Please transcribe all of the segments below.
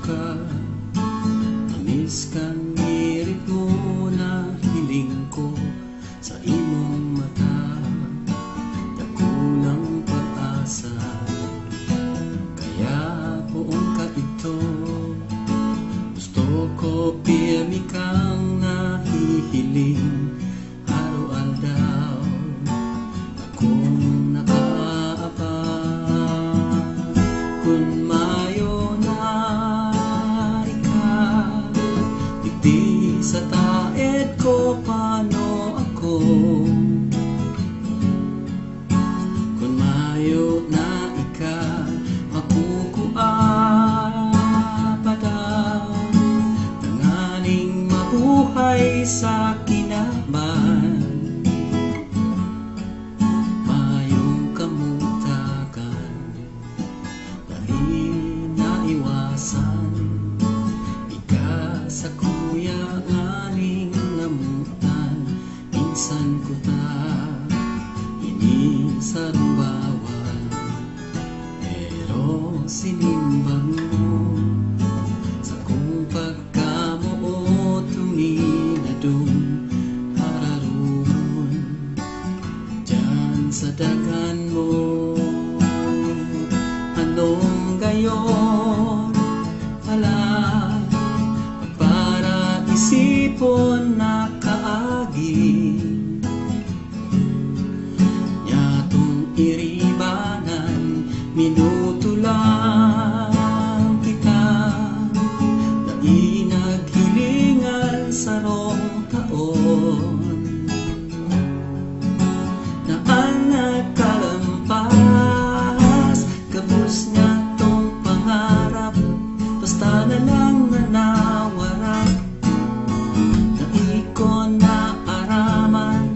ka, tamis kang ngirit mo na hiling ko sa imong mata. Dakulang pag-asa, kaya buong ka ito. Gusto ko pirmi kang nahihiling, araw-aldaw akong nakaabang. Kung mayo na ikaw, di sa taed ko paano ako. Kung mayo na ikaw, makukuapada tanganing mabuhay sa kinaban. Mayong kamutagan, dali naiwasan, ika sa kuya nganing namutan. Minsan ko ta inisarumbawan, pero sinimbang mo sa kung pagkamoo tuminadong hararon dyan sa dagan mo. Anong gayon pala para isipon na kaagi, nyatong iribanan minuto lang kita, na inaghilingan sa rong taon, na ang nagkalampas kapos nga tong pangarap. Basta na lang nanawarap, na ikon na araman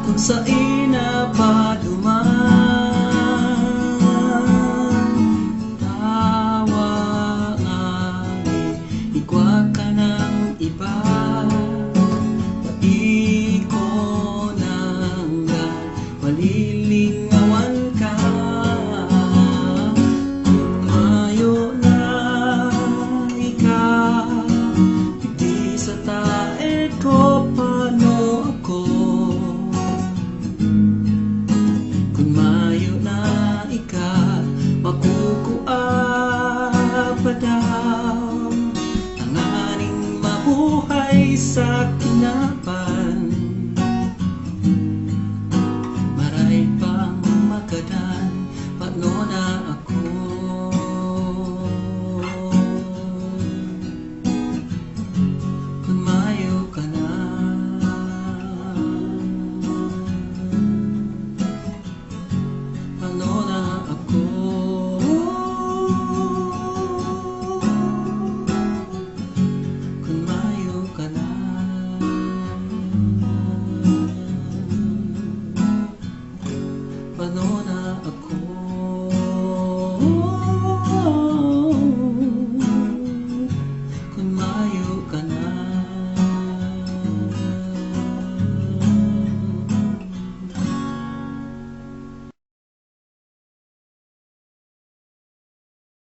kung sa ina pa duman.